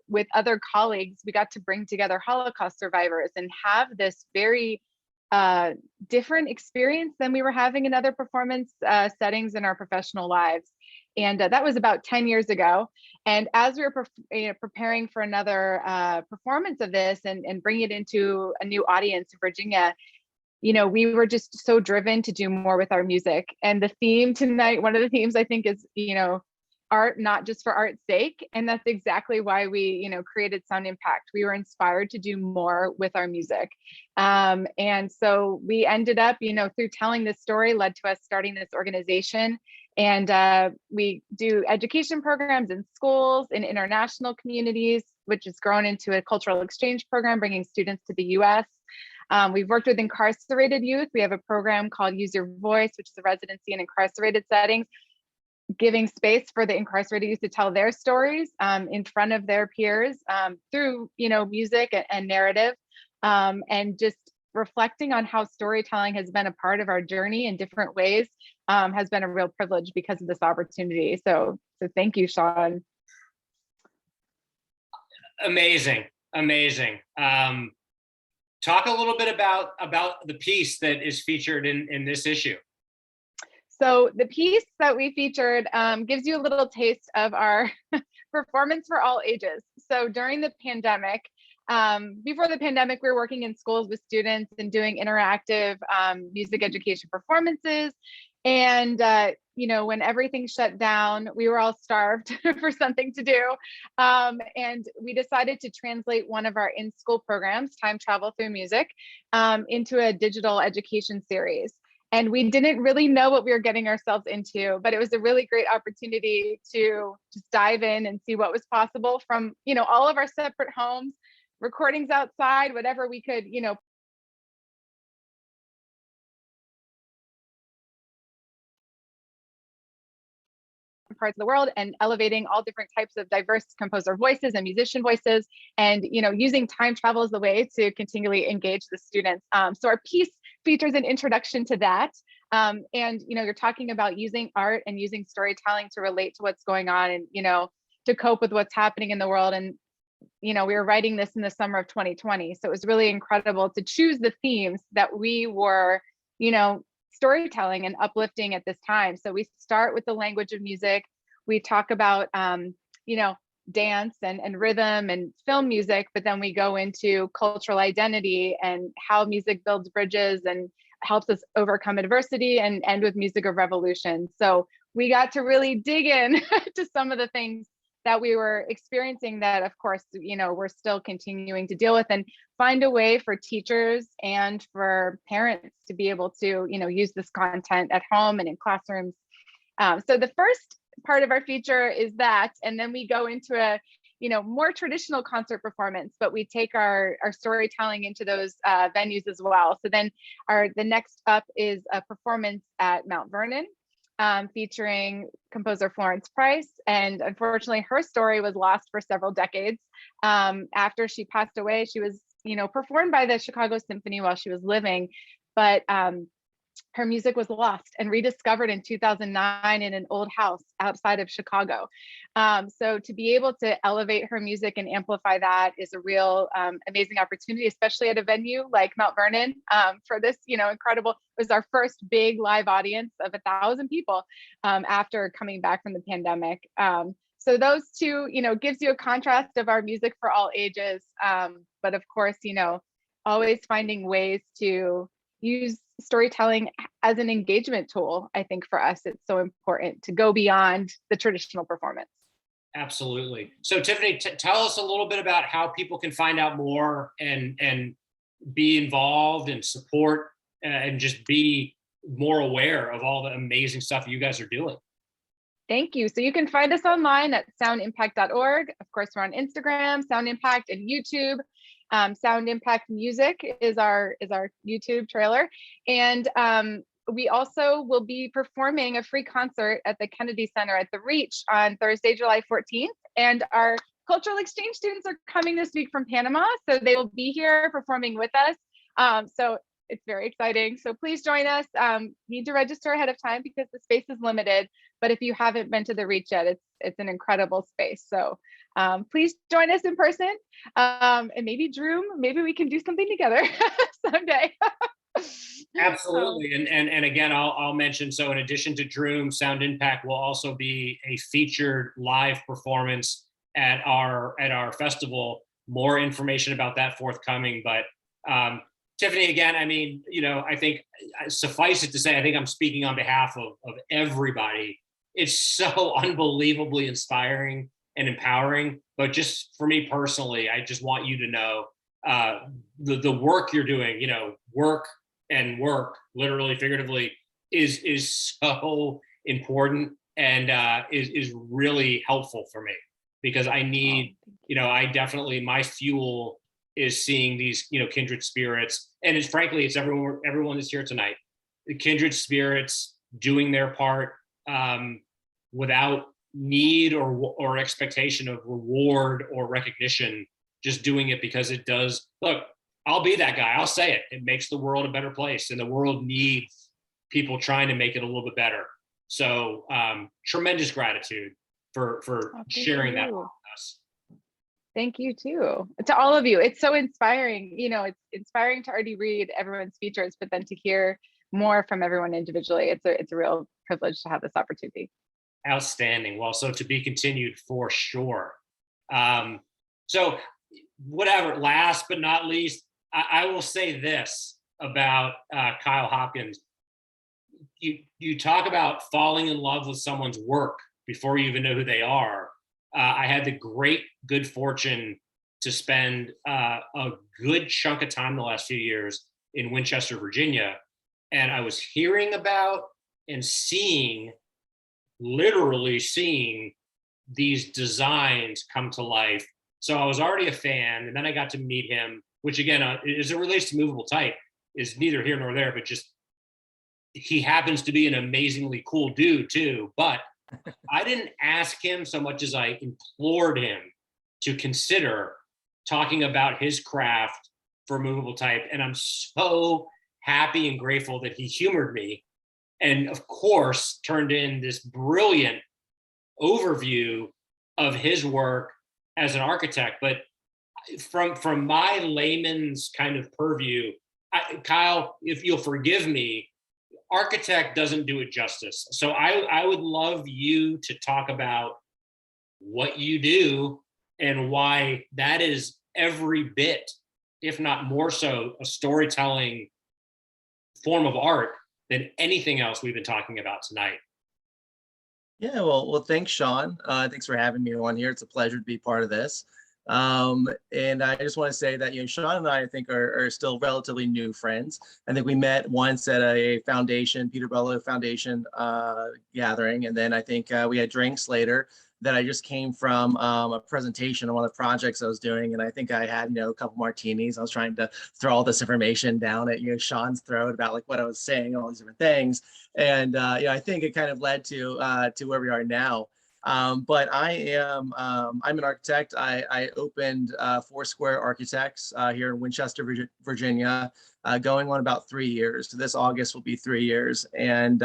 with other colleagues, we got to bring together Holocaust survivors and have this very different experience than we were having in other performance settings in our professional lives. And that was about 10 years ago. And as we were preparing for another performance of this and bringing it into a new audience in Virginia, we were just so driven to do more with our music. And the theme tonight, one of the themes I think is, art not just for art's sake. And that's exactly why we, created Sound Impact. We were inspired to do more with our music. And so we ended up, through telling this story led to us starting this organization. And we do education programs in schools, in international communities, which has grown into a cultural exchange program, bringing students to the US. We've worked with incarcerated youth. We have a program called Use Your Voice, which is a residency in incarcerated settings, giving space for the incarcerated youth to tell their stories in front of their peers through, music and narrative, and just reflecting on how storytelling has been a part of our journey in different ways has been a real privilege because of this opportunity. So thank you, Sean. Amazing. Talk a little bit about the piece that is featured in this issue. So the piece that we featured gives you a little taste of our performance for all ages. So during the pandemic, before the pandemic, we were working in schools with students and doing interactive music education performances. And, when everything shut down, we were all starved for something to do. And we decided to translate one of our in-school programs, Time Travel Through Music, into a digital education series. And we didn't really know what we were getting ourselves into, but it was a really great opportunity to just dive in and see what was possible from, all of our separate homes, recordings outside, whatever we could, parts of the world, and elevating all different types of diverse composer voices and musician voices, and using time travel as a way to continually engage the students. So our piece features an introduction to that, and you're talking about using art and using storytelling to relate to what's going on, and to cope with what's happening in the world. And we were writing this in the summer of 2020, so it was really incredible to choose the themes that we were storytelling and uplifting at this time. So we start with the language of music. We talk about, dance and rhythm and film music, but then we go into cultural identity and how music builds bridges and helps us overcome adversity, and end with music of revolution. So we got to really dig in to some of the things that we were experiencing that, of course, we're still continuing to deal with, and find a way for teachers and for parents to be able to, use this content at home and in classrooms. So the first part of our feature is that, and then we go into a, more traditional concert performance, but we take our storytelling into those venues as well. So then the next up is a performance at Mount Vernon, featuring composer Florence Price. And unfortunately, her story was lost for several decades. After she passed away, she was, performed by the Chicago Symphony while she was living, but her music was lost and rediscovered in 2009 in an old house outside of Chicago. So to be able to elevate her music and amplify that is a real amazing opportunity, especially at a venue like Mount Vernon, for this, incredible, it was our first big live audience of 1,000 people after coming back from the pandemic. So those two, gives you a contrast of our music for all ages. But of course, always finding ways to use storytelling as an engagement tool. I think for us, it's so important to go beyond the traditional performance. Absolutely. So Tiffany, tell us a little bit about how people can find out more and be involved and support and just be more aware of all the amazing stuff you guys are doing. Thank you. So you can find us online at soundimpact.org. Of course, we're on Instagram, Sound Impact, and YouTube. Sound Impact Music is our YouTube trailer. And we also will be performing a free concert at the Kennedy Center at the Reach on Thursday, July 14th. And our cultural exchange students are coming this week from Panama. So they will be here performing with us. So it's very exciting. So please join us. Need to register ahead of time because the space is limited. But if you haven't been to the Reach yet, it's an incredible space. So please join us in person. And maybe Drew, maybe we can do something together someday. Absolutely. And again, I'll mention, so in addition to Droom, Sound Impact will also be a featured live performance at our festival. More information about that forthcoming. But Tiffany, again, I mean, I think suffice it to say, I think I'm speaking on behalf of everybody. It's so unbelievably inspiring and empowering. But just for me personally, I just want you to know the work you're doing, work, literally, figuratively, is so important and is really helpful for me, because I need, I definitely, my fuel is seeing these, kindred spirits. And it's frankly, it's everyone that's here tonight, the kindred spirits doing their part without need or expectation of reward or recognition, just doing it because it does. Look, I'll be that guy. I'll say it. It makes the world a better place, and the world needs people trying to make it a little bit better. So tremendous gratitude for sharing that with us. Thank you too. To all of you. It's so inspiring. It's inspiring to already read everyone's features, but then to hear more from everyone individually. It's a real privilege to have this opportunity. Outstanding. Well, so to be continued for sure. So whatever, last but not least, I will say this about Kyle Hopkins. You talk about falling in love with someone's work before you even know who they are. I had the good fortune to spend a good chunk of time the last few years in Winchester, Virginia, and I was hearing about and literally seeing these designs come to life. So I was already a fan, and then I got to meet him, which again, as it relates to Movable Type, is neither here nor there, but just he happens to be an amazingly cool dude too. But I didn't ask him so much as I implored him to consider talking about his craft for Movable Type. And I'm so happy and grateful that he humored me, and of course turned in this brilliant overview of his work as an architect. But from my layman's kind of purview, Kyle, if you'll forgive me, architect doesn't do it justice. So I would love you to talk about what you do and why that is every bit, if not more so, a storytelling form of art than anything else we've been talking about tonight. Yeah, well, thanks, Sean. Thanks for having me on here. It's a pleasure to be part of this. And I just want to say that, Sean and I think are still relatively new friends. I think we met once at a foundation, Peterborough Foundation gathering. And then I think we had drinks later. That I just came from a presentation on one of the projects I was doing. And I think I had, a couple martinis. I was trying to throw all this information down at, Sean's throat about like what I was saying, all these different things. And, I think it kind of led to where we are now. But I'm an architect. I opened Foursquare Architects here in Winchester, Virginia, going on about 3 years. So this August will be 3 years. And,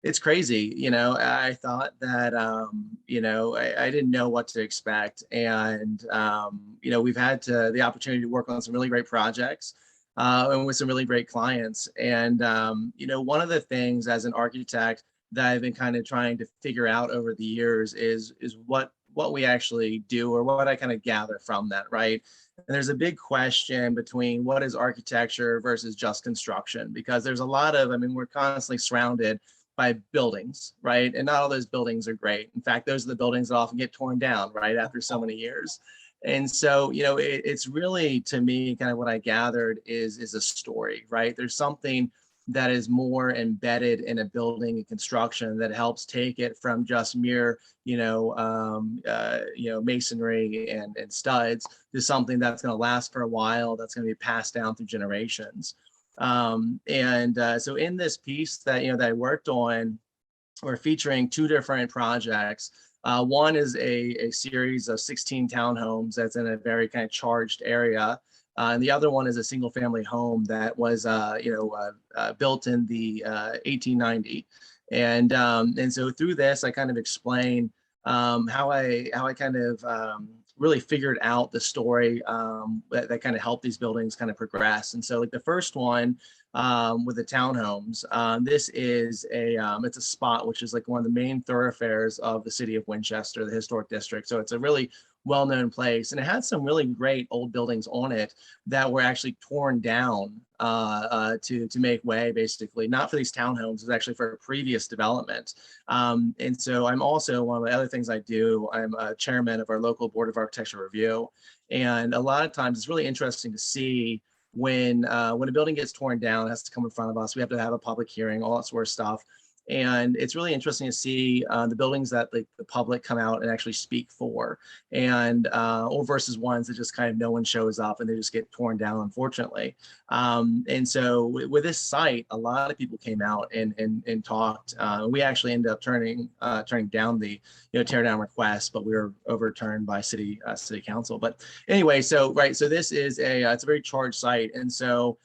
it's crazy. I thought that, I didn't know what to expect. And, we've had the opportunity to work on some really great projects and with some really great clients. And, one of the things as an architect that I've been kind of trying to figure out over the years is what we actually do, or what I kind of gather from that, right? And there's a big question between what is architecture versus just construction, because there's a lot of, I mean, we're constantly surrounded by buildings, right? And not all those buildings are great. In fact, those are the buildings that often get torn down, right, after so many years. And so, you know, it's really, to me, kind of what I gathered is a story, right? There's something that is more embedded in a building and construction that helps take it from just mere, masonry and studs to something that's going to last for a while, that's going to be passed down through generations. So in this piece that, that I worked on, we're featuring two different projects. One is a series of 16 townhomes that's in a very kind of charged area. And the other one is a single family home that was, built in the 1890. And so through this, I kind of explain how I kind of really figured out the story that kind of helped these buildings kind of progress. And so like the first one with the townhomes, this is it's a spot which is like one of the main thoroughfares of the city of Winchester, the historic district. So it's a really well-known place, and it had some really great old buildings on it that were actually torn down to make way, basically, not for these townhomes, it was actually for a previous development. And so I'm also, one of the other things I do, I'm a chairman of our local Board of Architecture Review. And a lot of times it's really interesting to see when a building gets torn down, it has to come in front of us. We have to have a public hearing, all that sort of stuff. And it's really interesting to see the buildings that the public come out and actually speak for, and or versus ones that just kind of no one shows up and they just get torn down, unfortunately. And so with this site, a lot of people came out and talked. We actually ended up turning down the tear down request, but we were overturned by city council. But anyway, so this is it's a very charged site, and so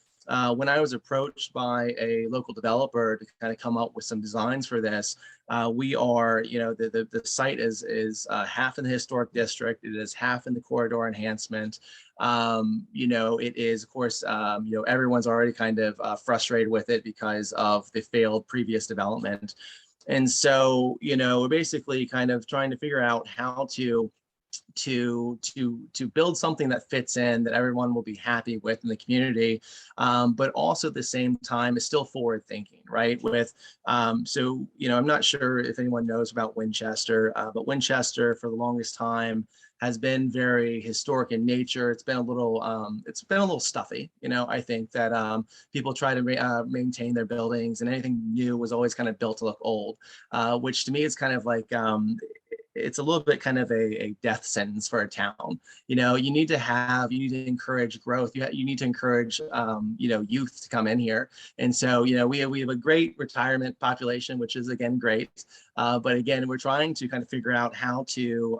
when I was approached by a local developer to kind of come up with some designs for this, we are, the site is half in the historic district, it is half in the corridor enhancement. It is, of course, everyone's already kind of frustrated with it because of the failed previous development. And so, we're basically kind of trying to figure out how to build something that fits in, that everyone will be happy with in the community, but also at the same time is still forward thinking, right? With I'm not sure if anyone knows about Winchester, but Winchester for the longest time has been very historic in nature. It's been a little stuffy. I think that people try to maintain their buildings, and anything new was always kind of built to look old, which to me is kind of like it's a little bit kind of a death sentence for a town. You need to encourage growth. You need to encourage, youth to come in here. And so, we have a great retirement population, which is again, great. But again, we're trying to kind of figure out how to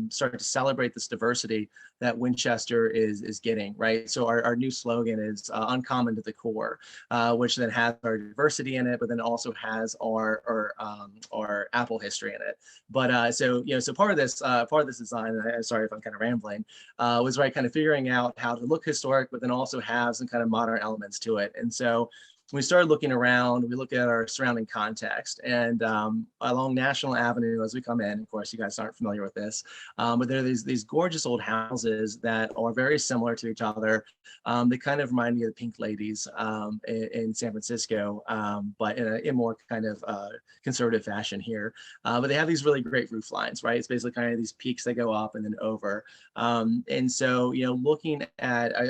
start to celebrate this diversity that Winchester is getting, right? So our new slogan is uncommon to the core, which then has our diversity in it, but then also has our Apple history in it. But so part of this design, and sorry if I'm kind of rambling, was kind of figuring out how to look historic, but then also have some kind of modern elements to it. And so we started looking around, we looked at our surrounding context, and along National Avenue as we come in, of course, you guys aren't familiar with this, but there are these gorgeous old houses that are very similar to each other. They kind of remind me of the Pink Ladies in San Francisco, but in a more kind of conservative fashion here. But they have these really great roof lines, right? It's basically kind of these peaks that go up and then over. And so, I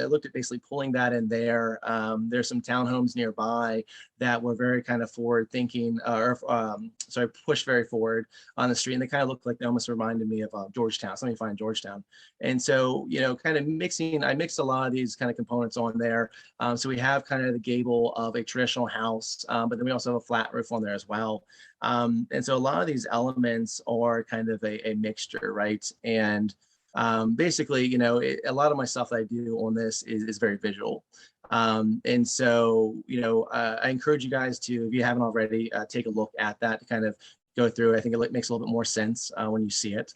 looked at basically pulling that in there. There's some townhomes nearby that were very kind of forward thinking, pushed very forward on the street. And they kind of looked like, they almost reminded me of Georgetown. Let me find Georgetown. And so, kind of I mixed a lot of these kind of components on there. So we have kind of the gable of a traditional house, but then we also have a flat roof on there as well. And so a lot of these elements are kind of a mixture, right? And basically, a lot of my stuff that I do on this is very visual. And so, I encourage you guys to, if you haven't already, take a look at that to kind of go through. I think it makes a little bit more sense when you see it.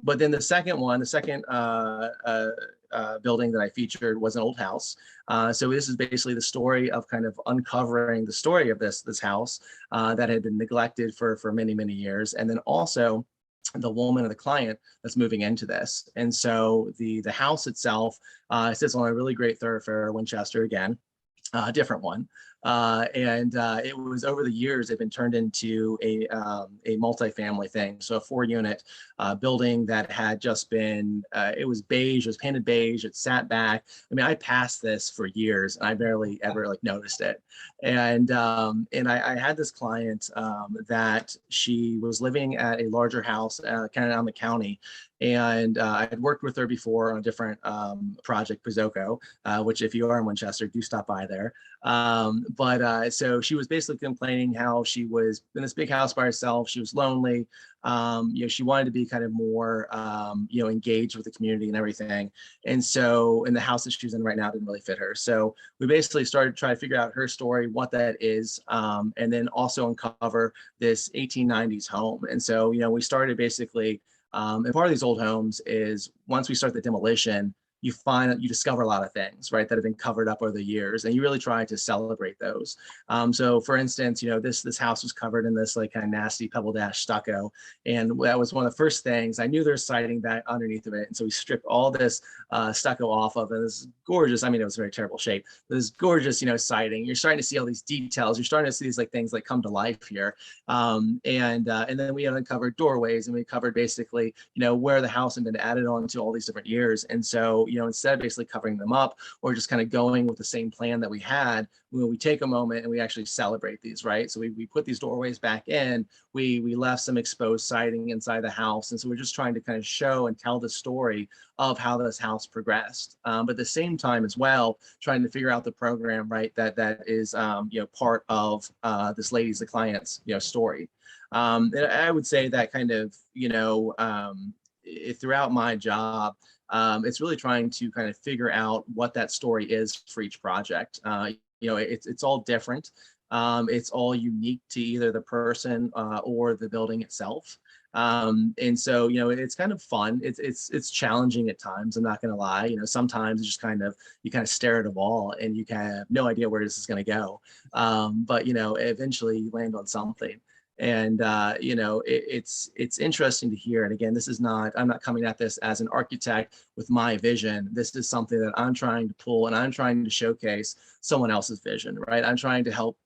But then the second building that I featured was an old house. So this is basically the story of kind of uncovering the story of this house that had been neglected for many, many years. And then also the woman or the client that's moving into this. And so the house itself sits on a really great thoroughfare, Winchester again, different one. It was over the years, it had been turned into a multifamily thing. So a 4-unit building that had just been, it was beige, it was painted beige, it sat back. I mean, I passed this for years and I barely ever like noticed it. And I had this client that she was living at a larger house kind of on the county. And I had worked with her before on a different project, Pizzoco, which if you are in Winchester, do stop by there. So she was basically complaining how she was in this big house by herself. She was lonely. She wanted to be kind of more, engaged with the community and everything. And so, in the house that she's in right now didn't really fit her. So we basically started trying to figure out her story, what that is, and then also uncover this 1890s home. And so, we started basically, and part of these old homes is once we start the demolition, you discover a lot of things, right, that have been covered up over the years, and you really try to celebrate those. So for instance, this house was covered in this like kind of nasty pebble dash stucco. And that was one of the first things. I knew there was siding back underneath of it. And so we stripped all this stucco off of it. This gorgeous, I mean, it was very terrible shape, but this gorgeous, siding. You're starting to see all these details. You're starting to see these like things like come to life here. And then we uncovered doorways, and we covered basically, where the house had been added on to all these different years. And so, instead of basically covering them up or just kind of going with the same plan that we had, we take a moment and we actually celebrate these, right? So we put these doorways back in, we left some exposed siding inside the house. And so we're just trying to kind of show and tell the story of how this house progressed. But at the same time as well, trying to figure out the program, right, that is, part of this lady's, the client's, story. And I would say that kind of, throughout my job, it's really trying to kind of figure out what that story is for each project. It's all different. It's all unique to either the person or the building itself. And so, it's kind of fun. It's challenging at times. I'm not going to lie. Sometimes it's just you kind of stare at a wall and you kind of have no idea where this is going to go. But eventually you land on something. And it's interesting to hear. And again, I'm not coming at this as an architect with my vision. This is something that I'm trying to pull, and I'm trying to showcase someone else's vision, right? I'm trying to help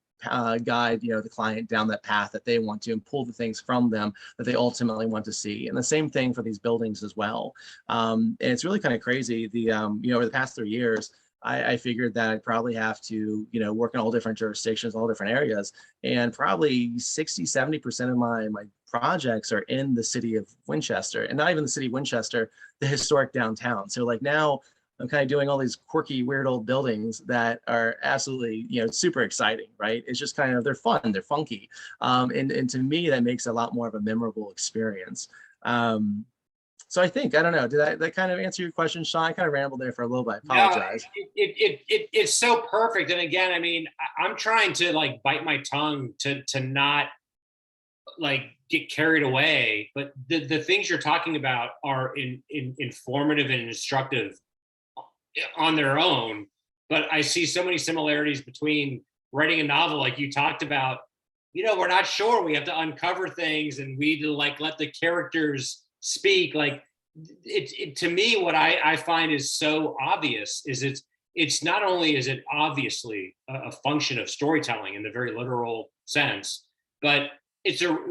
guide the client down that path that they want to, and pull the things from them that they ultimately want to see. And the same thing for these buildings as well. And it's really kind of crazy. Over the past 3 years, I figured that I'd probably have to, work in all different jurisdictions, all different areas. And probably 60-70% of my projects are in the city of Winchester, and not even the city of Winchester, the historic downtown. So like now I'm kind of doing all these quirky, weird old buildings that are absolutely, super exciting, right? It's just kind of, they're fun, they're funky. And to me, that makes a lot more of a memorable experience. So I don't know, did that kind of answer your question, Sean? I kind of rambled there for a little bit. I apologize. No, it's so perfect. And again, I mean, I'm trying to like bite my tongue to not like get carried away, but the things you're talking about are informative and instructive on their own. But I see so many similarities between writing a novel, like you talked about. We're not sure. We have to uncover things, and we need to like let the characters speak. Like it to me, what I find is so obvious is it's not only is it obviously a function of storytelling in the very literal sense, but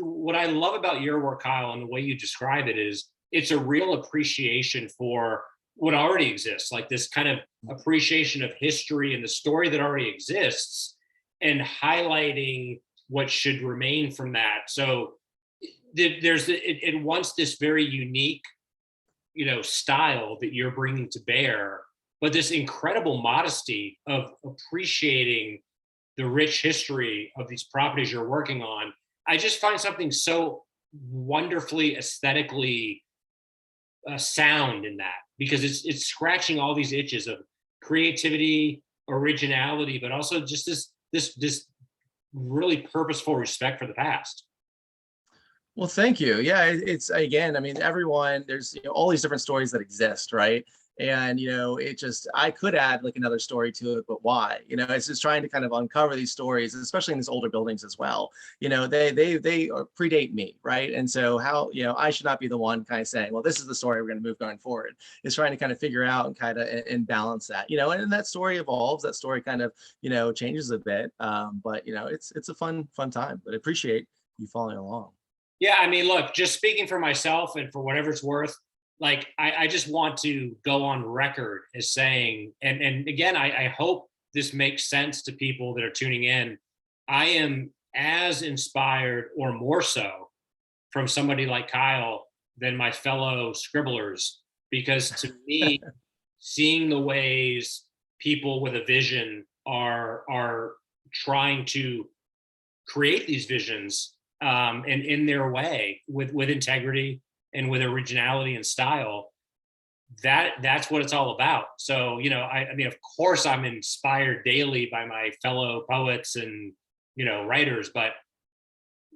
what I love about your work, Kyle, and the way you describe it is it's a real appreciation for what already exists, like this kind of appreciation of history and the story that already exists, and highlighting what should remain from that. So it wants this very unique, style that you're bringing to bear, but this incredible modesty of appreciating the rich history of these properties you're working on. I just find something so wonderfully aesthetically sound in that, because it's scratching all these itches of creativity, originality, but also just this really purposeful respect for the past. Well, thank you. Yeah, it's again, I mean, everyone, there's all these different stories that exist, right? And, I could add like another story to it, but why? It's just trying to kind of uncover these stories, especially in these older buildings as well. They predate me, right? And so how, I should not be the one kind of saying, well, this is the story we're going to move going forward. It's trying to kind of figure out and kind of and balance that, and that story evolves. That story kind of, changes a bit. But it's a fun time. But I appreciate you following along. Yeah, I mean, look, just speaking for myself and for whatever it's worth, like I just want to go on record as saying, and again, I hope this makes sense to people that are tuning in. I am as inspired or more so from somebody like Kyle than my fellow scribblers, because to me, seeing the ways people with a vision are trying to create these visions and in their way with integrity and with originality and style, that's what it's all about. So, I mean, of course I'm inspired daily by my fellow poets and, writers, but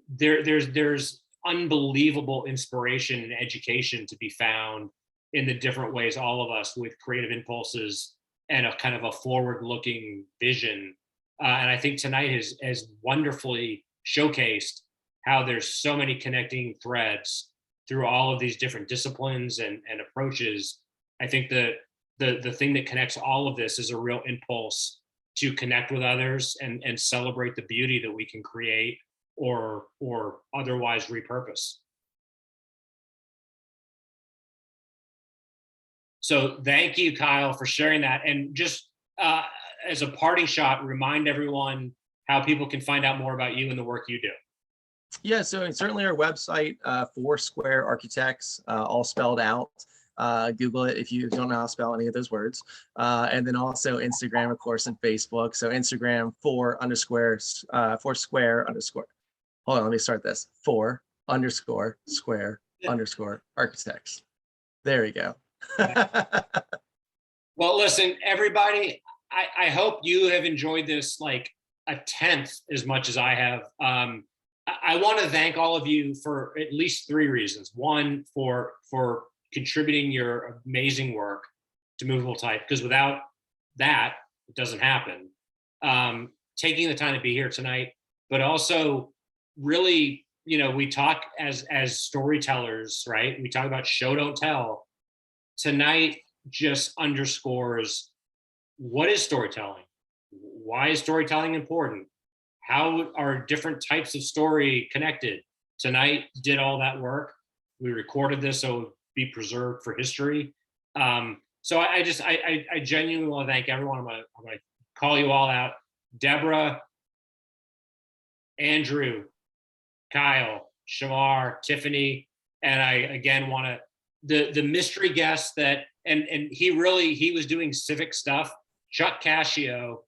there's unbelievable inspiration and education to be found in the different ways all of us with creative impulses and a kind of a forward-looking vision. And I think tonight has wonderfully showcased how there's so many connecting threads through all of these different disciplines and approaches. I think the thing that connects all of this is a real impulse to connect with others and celebrate the beauty that we can create or otherwise repurpose. So thank you, Kyle, for sharing that. And just as a parting shot, remind everyone how people can find out more about you and the work you do. Yeah, so certainly our website, Foursquare Architects, all spelled out. Google it if you don't know how to spell any of those words. And then also Instagram, of course, and Facebook. So Instagram, Foursquare. Hold on, let me start this. Foursquare_architects. There we go. Well, listen, everybody, I hope you have enjoyed this like a tenth as much as I have. I want to thank all of you for at least 3 reasons. One, for contributing your amazing work to Movable Type, because without that, it doesn't happen. Taking the time to be here tonight, but also really, we talk as storytellers, right? We talk about show, don't tell. Tonight just underscores what is storytelling? Why is storytelling important? How are different types of story connected? Tonight did all that work. We recorded this so it would be preserved for history. So I genuinely want to thank everyone. I'm gonna call you all out. Deborah, Andrew, Kyle, Shamar, Tiffany, and I again want to the mystery guest that and he was doing civic stuff. Chuck Cascio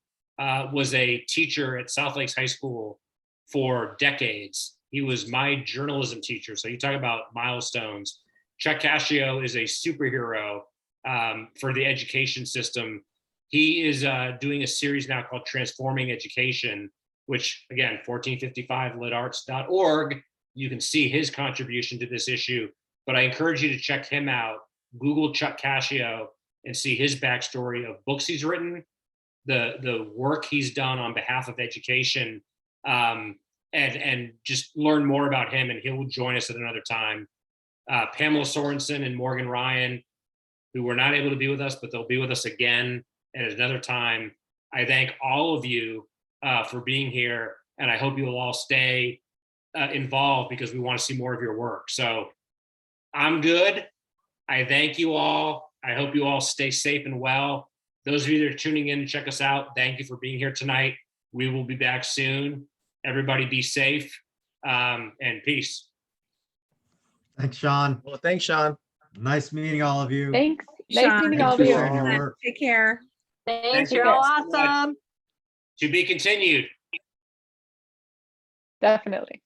was a teacher at South Lakes High School for decades. He was my journalism teacher. So you talk about milestones. Chuck Cascio is a superhero for the education system. He is doing a series now called Transforming Education, which again, 1455litarts.org. You can see his contribution to this issue, but I encourage you to check him out. Google Chuck Cascio and see his backstory of books he's written, the work he's done on behalf of education, and just learn more about him, and he'll join us at another time. Pamela Sorensen and Morgan Ryan, who were not able to be with us, but they'll be with us again at another time. I thank all of you for being here, and I hope you will all stay involved because we want to see more of your work. So I'm good. I thank you all. I hope you all stay safe and well. Those of you that are tuning in to check us out, thank you for being here tonight. We will be back soon. Everybody be safe and peace. Thanks, Sean. Well, thanks, Sean. Nice meeting all of you. Thanks. Sean, Nice meeting Thanks all for of you. sharing your work. Take care. Thanks, you you're all guys so much. awesome. To be continued. Definitely.